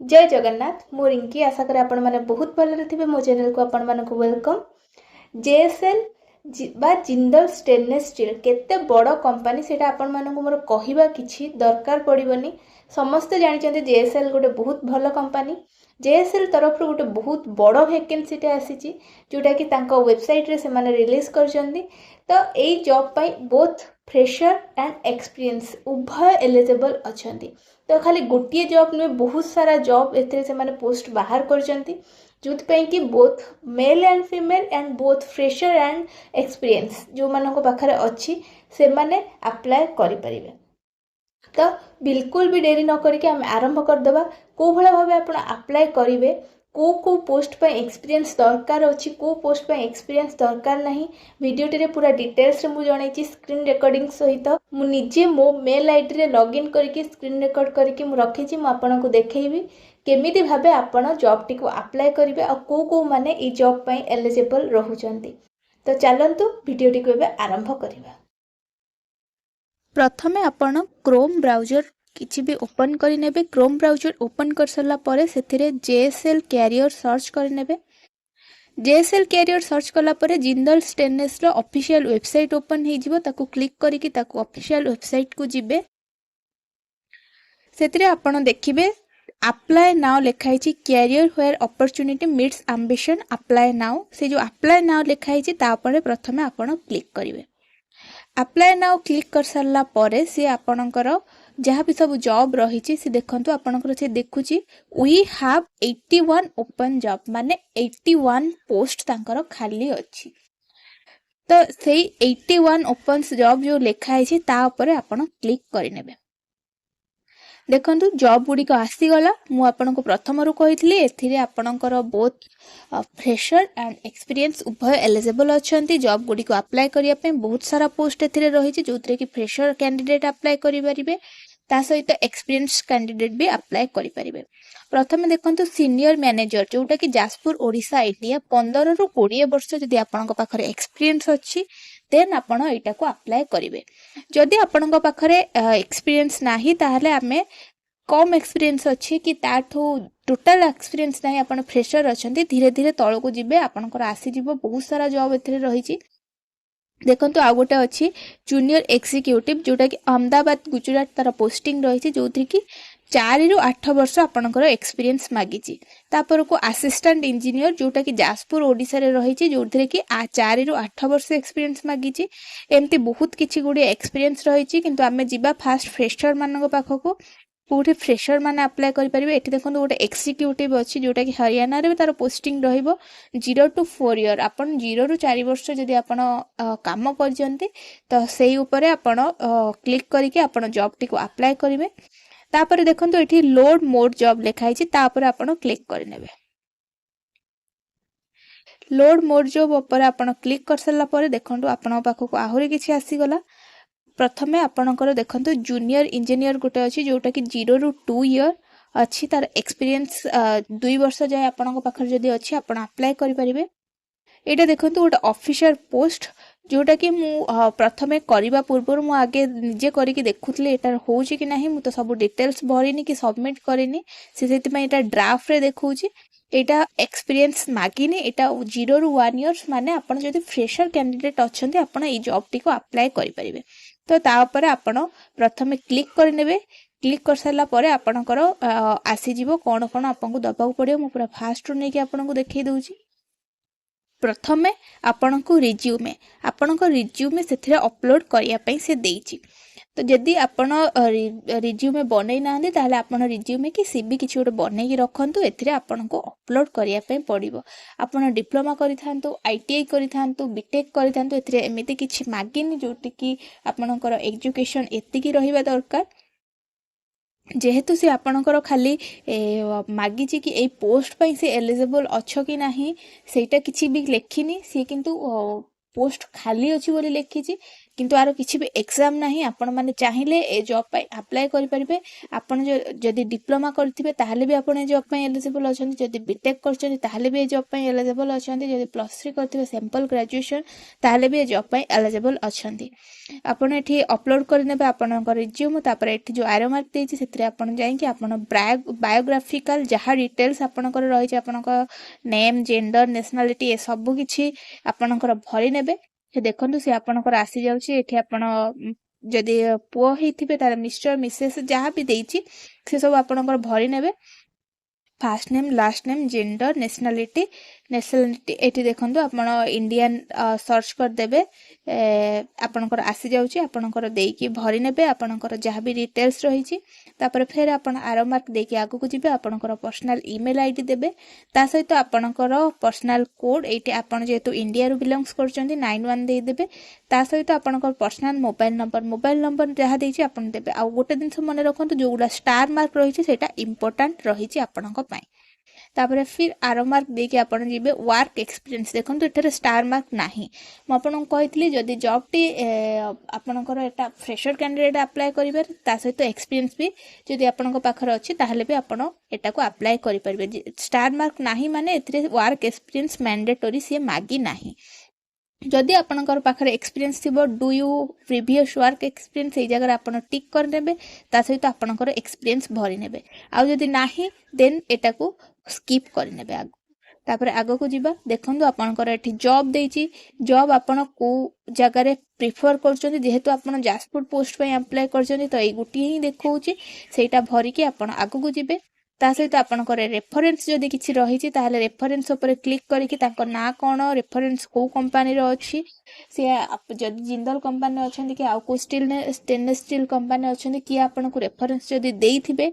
जय जगन्नाथ मु रिंकी आशा करें आपण मैंने बहुत भल थे मो चैनल को आपण मानक वेलकम। जेएसएल बा जिंदल स्टेनलेस स्टील केते बड़ कंपनी सेटा आपण मानक मोर कहवा किछि दरकार पड़िबनी। समस्ते जानते जेएसएल गोटे बहुत भल कंपनी। जेएसएल तरफ गोटे बहुत बड़ वैकेंसी आसी जोटा कि तांको वेबसाइट रे से माने रिलीज करछंदी। तो एई जॉब पाई बोथ फ्रेशर एंड एक्सपीरियंस उभय एलिजिबल अछंती। तो खाली गोटे जॉब नुहे बहुत सारा जॉब एथे से माने पोस्ट बाहर करछंती जोथि कि both male and female and both fresher and experience जो मानको पाखरे अच्छी से माने अप्लाई करि परिबे। तो बिल्कुल भी डेरी न करके आम आरंभ करदेबा को भला भाबे आपण अप्लाई करिवे को पोस्ट पे एक्सपीरियंस दरकार अच्छी को पोस्ट पे एक्सपीरियंस दरकार नहीं वीडियो टे पूरा डिटेल्स रे मु जणाई स्क्रीन रिकॉर्डिंग सहित मु निजे मो मेल आईडी रे लॉगिन करके स्क्रीन रिकॉर्ड करके मु रखी मु आपनको देखैबी केमिति भाबे आपण जॉब टी को अप्लाई करिवे आ को माने ई जॉब पे एलिजिबल रहउचंती। तो चलंतु वीडियो टी को एबे आरंभ करिवा। प्रथमे आपण क्रोम ब्राउजर किसी भी ओपन करें। क्रोम ब्राउजर ओपन कर सारा पर से जेएसएल कैरियर सर्च करें। जेएसएल कैरियर सर्च कला पर जिंदल स्टेनलेस रो ऑफिशियल वेबसाइट ओपन हो ताकू क्लिक करके ताकू ऑफिशियल वेबसाइट को जिबे। से आपण देखिबे अप्लाई नाउ लिखाई career where opportunity meets ambition apply now. से जो अप्लाई नाउ लिखाई प्रथमे आपण क्लिक करेंगे। अप्लाई नाउ क्लिक कर सारा पर सी आपणकर जहाँ भी सब जॉब रही सी देखंतु आपणकर से देखुची वी हैव 81 ओपन जॉब माने 81 पोस्ट तांकर खाली अच्छी। तो से 81 ओपन जॉब जो लिखाई ता ऊपर आपण क्लिक करेंगे। देखंतु जॉब गुड़िक आसीगला मु आपनको प्रथम रू कही एथिरे आपणकर बोथ फ्रेशर एंड एक्सपीरियंस उभय एलिजिबल अच्छी। जॉब गुड़िक अप्लाई करने बहुत सारा पोस्ट एथिरे रही जो कि फ्रेशर कैंडिडेट अप्लाई करें ता सहित एक्सपीरियंस कैंडिडेट भी अप्लाई करें। प्रथम देखंतु सीनियर मैनेजर जोटा कि जाजपुर ओडिशा इंडिया 15 ରୁ 20 वर्ष जदि आपणक पाखरे एक्सपीरियंस अच्छी देन आपण एटा को अप्लाई करेंगे। जदि आपणक पाखरे एक्सपीरियंस नाही ताहले आमे कम एक्सपीरियंस अच्छी कि ताठू टोटल एक्सपीरियंस नहीं आपण फ्रेशर अच्छी धीरे धीरे तल को जिबे आपणकर आसीजिवो बहुत सारा जॉब एथिरे रही। देखंतु आ गोटे अच्छी जूनियर एक्जिक्यूटिव जोटा कि अहमदाबाद गुजरात तार पोस्टिंग रही जो कि 4 ରୁ 8 वर्ष आपणकर एक्सपीरियंस मागिची। तापर को असिस्टेंट इंजीनियर जोटा कि जाजपुर ओडिशा रे रही जो कि 4 ରୁ 8 वर्ष एक्सपीरियंस मागिची। एमती बहुत किछि गुडी एक्सपीरियंस रही किंतु आमे जिबा फास्ट फ्रेशर मानक पाखको कोठी फ्रेशर माने अप्लाई करि परिबे। एठी देखंतु गोटे एक्जिक्यूटिव अछि जोटा कि हरियाणा रे तार पोस्टिंग रहिबो 0 to 4 इयर। आपण 0 ରୁ 4 वर्ष जदि आपण काम करजंती तो सेही ऊपरे आपण क्लिक करके आपण जॉब टी को अप्लाई करिवे। तापर देखंतु एठी लोड मोड जॉब लिखाई छि तापर आपण क्लिक करनेबे। लोड मोड जॉब ऊपर आपण क्लिक कर सला पर देखंतु आपण पाखको आहुरी किछि आसी गला। प्रथमे आपणकर देखंतु जूनियर इंजीनियर गोटे अछि जोटा कि 0 ରୁ 2 इयर अच्छी तार एक्सपीरियंस 2 वर्ष जाए आपणक पाखर जदि अछि आपण अप्लाई करि परिबे। एटा देखंतु गोटे ऑफिसर पोस्ट जोटा कि मु प्रथमे करबा पूर्व मु आगे निजे करिक देखुतले एटा होउची कि नाही। मु तो सब डिटेल्स भरिनी कि सबमिट करिनी सेति में एटा ड्राफ्ट रे देखौची। एटा एक्सपीरियंस मागिनी एटा 0 ରୁ 1 इयर्स माने आपण जदि फ्रेशर कैंडिडेट अछंती आपण ई जॉब टी को अप्लाई करि परिबे। तो ता ऊपर आपण प्रथमे क्लिक करनेबे। क्लिक कर सारा पर आपणकर आसीजिवो कोन कोन आपनको दबाक पड़ियो। मु पूरा फास्ट रू नै कि आपनको देखै दउची। प्रथमे आपनको रिज्यूमे आपनको रिज्यूमे सेथिरे अपलोड करिया पई से देइची। तो जदि आपण रिज्यूमे बनै नांदी ताले आपण रिज्यूमे कि सीवी किछि गोटे बनै कि रखंतु एथिरे आपनको अपलोड करिया पई पड़िबो। आपण डिप्लोमा करिथांतु आईटीआई करिथांतु बीटेक करिथांतु एथिरे एमिति किछि मागिनी जोटि कि आपणकर एजुकेशन एतिकी रहिबा दरकार। जेहेतु से आपणकर खाली मागिची कि ए पोस्ट पई से एलिजिबल अच्छो कि नाही सेटा किछि भी लेखिनी सी किंतु पोस्ट खाली अछि बोली लेखिची। किंतु आरो किछि भी एग्जाम नाही आपण माने चाहिए ए जॉब पाई अप्लाई करि परिबे आपण जदि डिप्लोमा करथिबे ताहाले भी आपण ए जॉब पाई एलिजिबल अछंती जदि बीटेक करछंती ताहाले भी ए जॉब पाई एलिजिबल अछंती जदि प्लस 3 करथिबे सिंपल ग्रेजुएशन ताहाले भी ए जॉब पाई एलिजिबल अछंती आपण एठी अपलोड करनेबे आपणक रिज्यूम तापर एठी जो एरो मार्क देछि सेतरे आपण जाई कि आपण बायोग्राफिकल जहा डिटेल्स आपणकर रहि छै आपणक नेम जेंडर नेशनलिटी ए सब किछि आपणकर भरि नेबे से देखंतु से आपणकर आसी जाउछि एठी आपण जदि पुओ हेथिबे तार मिस्टर मिसेस जहा भी देछि से सब आपणकर भरि नेबे fast name last name gender nationality eighty देखंतु आपण इंडियन सर्च कर देबे आपणकर आसी जाउछि आपणकर देकी भरि नेबे आपणकर जहा भी डिटेल्स रही छी तापर फेर आपण आरो मार्क देकी आगु को जिबे आपणकर पर्सनल ईमेल आईडी देबे ता सहित आपणकर पर्सनल कोड एटी आपण जेतु इंडिया रु बिलोंग्स करचंदी 91 दे देबे ता सहित आपणकर पर्सनल मोबाइल नंबर जहा देछि आपण देबे आ गोटे दिन मने रखंतु जोगुडा स्टार मार्क रही छी सेटा इंपोर्टेंट रही छी आपणक पई तापर फिर आरो मार्क देके आपण जिबे वर्क एक्सपीरियंस देखंतु एठारे स्टार मार्क नाही म आपण कहितली जदी जॉब टी आपणकर एटा फ्रेशर कैंडिडेट अप्लाई करिवे ता सहित एक्सपीरियंस भी जदी आपणक पाखर अछि ताहले भी आपण एटा को अप्लाई करि परबे स्टार मार्क नाही माने एथरे वर्क एक्सपीरियंस मैंडेटरी से मागी नाही जदि आपणकर पाखरे एक्सपीरियंस थिबो do you previous work experience ए जगह आपण टिक कर नेबे ता सहित आपणकर एक्सपीरियंस भरि नेबे आ जदि नाही देन एटा को स्किप कर नेबे आगु तापर आगो को जिबा देखंतु आपणकर एठी जॉब देछि जॉब आपण को जगह रे प्रिफर करचोंती जेहेतु आपण जाजपुर पोस्ट पे अप्लाई करचोंती तो ए गुटी ही देखौछि सेटा भरि के आपण आगो को जिबे ता सहित आपणकर रेफरेंस जदि किछि रहिछि ताहले रेफरेंस ऊपर क्लिक करिकि ताको ना कोन रेफरेंस को कंपनी रो अछि से जदि जिंदल कंपनी अछंती कि आ को स्टेनलेस स्टील कंपनी अछंती कि आपण को रेफरेंस जदि देइथिबे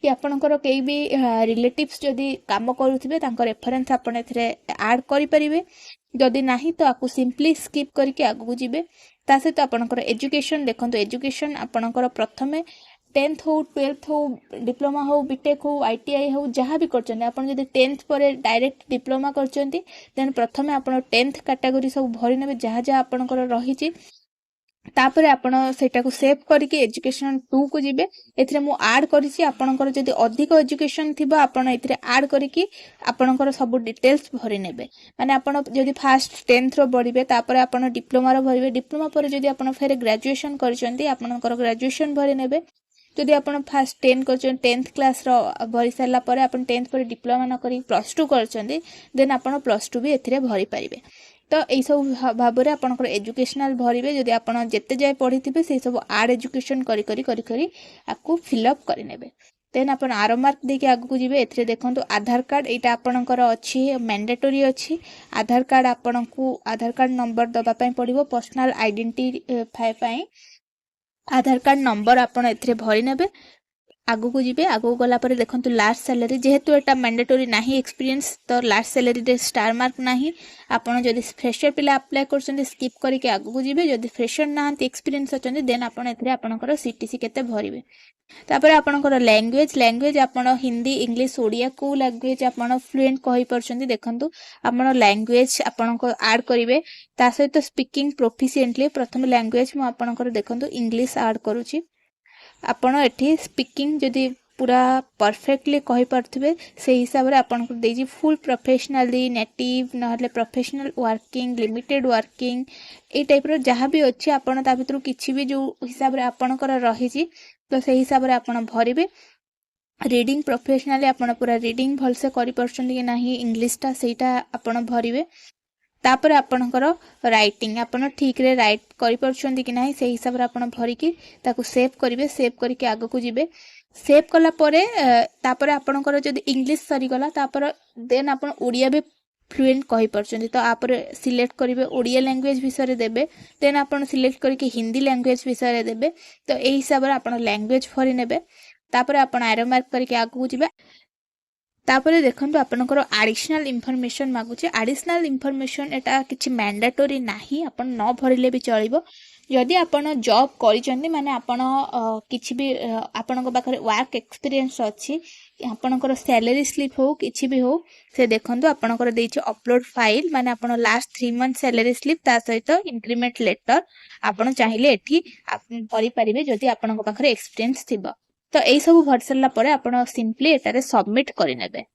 कि आपणकर कई भी रिलेटिव्स जदि काम करूथिबे तांको रेफरेंस आपण एथरे ऐड करि परिबे जदि नाही तो आकु सिंपली स्किप करके आगु जिबे ता सहित आपणकर एजुकेशन देखंतु एजुकेशन आपणकर प्रथमे 10th हो 12th हो डिप्लोमा हो बीटेक हो आईटीआई हो जहाँ भी करचंदी आपण जदि 10th पर डायरेक्ट डिप्लोमा करचंदी देन प्रथमे आपण 10th कैटेगरी सब भरि नेबे जहाँ जहाँ आपणकर रहिछि तापर आपण सेटा को सेव करके एजुकेशन 2 को जिबे एथरे मु ऐड करिछि आपणकर जदि अधिक एजुकेशन थिबो आपण एथरे ऐड करके आपणकर सब डिटेल्स भरि नेबे माने आपण जदि फर्स्ट 10th रो भरिबे तापर आपण डिप्लोमा रो भरिबे डिप्लोमा पर जदि आपण फेर ग्रेजुएशन करचंदी आपणकर ग्रेजुएशन भरि नेबे जदि आपण फर्स्ट 10 करचन 10th क्लास रो भरि सरला परे आपण 10th पर डिप्लोमा न करी प्लस 2 करचंदी देन आपण प्लस 2 भी एथरे भरि परिबे तो यही सब भाव में आपंकर एजुकेशनल भरवे जदि आप जिते जाए पढ़ी थे से सब आड एजुकेशन करी आपको फिलअप करने देन आप आरो मार्क देके आगू जी ए देखो आधार कार्ड यहाँ आपणकर अच्छी मैंडेटरी अच्छी आधार कार्ड आपन को आधार कार्ड नंबर दवापाई पड़ो पर्सनल आइडेंटिफाई आधार कार्ड नंबर आपड़ ए भरी ने आगू को जी आगू गला पर देखो लास्ट सैलरी जेहेतु एटा मैंडेटरी नाही एक्सपीरियंस तो लास्ट सैलरी रे स्टार मार्क नाही आपण जदि फ्रेशर पिला अप्लाई करछन स्किप करके आगू को जीवे जदि फ्रेशर नांती एक्सपीरियंस अछन देन आपण एथरे आपणकर सीटीसी केते भरिवे तापर आपणकर लैंग्वेज आपण हिंदी इंग्लिश ओडिया को लैंग्वेज आपण फ्लुएंट कहि परछन देखंतु आपण लैंग्वेज आपण को ऐड करिवे ता सहित स्पीकिंग प्रोफिशिएंटली प्रथम लैंग्वेज मु आपणकर देखंतु इंग्लिश ऐड करूची आपण एठी स्पीकिंग जदि पूरा परफेक्टली कहि परथिबे से हिसाब रे आपण को देजी फुल प्रोफेशनली नेटिव नहले प्रोफेशनल वर्किंग लिमिटेड वर्किंग ए टाइप रो जहाँ भी अछि आपण ता भितरु किछि भी जो हिसाब रे आपण कर रही छी तो से हिसाब रे आपण भरिबे रीडिंग प्रोफेशनली आपण पूरा रीडिंग भल से करि परछन कि नाही इंग्लिश ता सेटा आपण भरिबे तापर आपणकर राइटिंग आपण ठीक रे राइट करि परछन कि नाही से हिसाब रे आपण भरिकी ताको सेव करिवे सेव करके आगो को जिवे सेव कला परे तापर आपणकर जदि इंग्लिश सरी गला तापर देन आपण ओडिया भी फ्लुएंट कहि परछन तो आप सिलेक्ट करिवे ओडिया लैंग्वेज विषय देबे देन आपण सिलेक्ट करके हिंदी लैंग्वेज विषय देबे तो एई हिसाब रे आपण लैंग्वेज भरि नेबे तापर आपण एरो मार्क करके आगो को जिवे तापर देखंतु आपनकर एडिशनल इनफॉरमेशन मागुचे एडिशनल इनफॉरमेशन एटा किछि मैंडेटरी नाही आपण न भरिले भी चलिबो जदि आपण जॉब करिसेंती माने आपण किछि भी आपणक पाखरे वर्क एक्सपीरियंस अछि आपणकर सैलरी स्लिप हो किछि भी हो से देखंतु आपणकर देछि अपलोड फाइल माने आपण लास्ट 3 मंथ सैलरी स्लिप ता सहित इंक्रीमेंट लेटर आपण चाहिले एठी करि परिबे जदि आपणक पाखरे एक्सपीरियंस थिबो तो एई सब भर सरला परे आपण सिंपली एटारे सबमिट करि नेबे।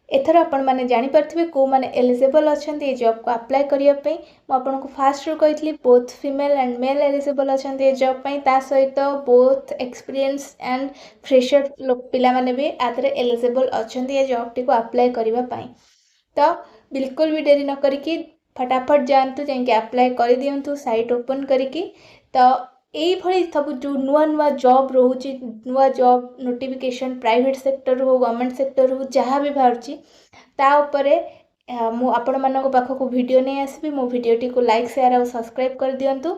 एथर आपण माने जानि परथिबे को माने एलिजिबल अछंती ए जॉब को अप्लाई करिया पई म आपन को फास्ट रो कहितली both female and male eligible अछंती ए जॉब पई ता सहित बोथ एक्सपीरियंस एंड फ्रेशर लोक पिला माने भी आदरे एलिजिबल अछंती ए जॉब टी को अप्लाई करिवा पई तो बिल्कुल भी देरी न करिकी फटाफट जानतु जेंके अप्लाई करि दियंतु साइट ओपन करिकी तो एई भली सब जो नुआ नुआ जॉब रोची नुआ जॉब नोटिफिकेशन प्राइवेट सेक्टर हो गवर्नमेंट सेक्टर हो जहाँ भी बाहरची ता उपरे मु आपण मानको पाखको वीडियो नै आसीबी मो वीडियोटी को लाइक शेयर और सब्सक्राइब कर दियंतु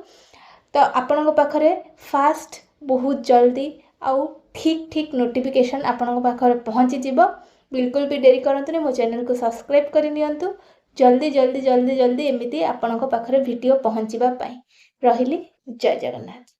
तो आपणको पाखरे फास्ट बहुत जल्दी आउ ठीक ठीक नोटिफिकेशन आपणको पाखरे पहुंची जिवो बिल्कुल भी देरी करंतु मो चैनल को सब्सक्राइब कर नियंतु जल्दी जल्दी जल्दी जल्दी एमिति आपणको पाखरे वीडियो पहुंचीबा पई रहिली जय जगन्नाथ।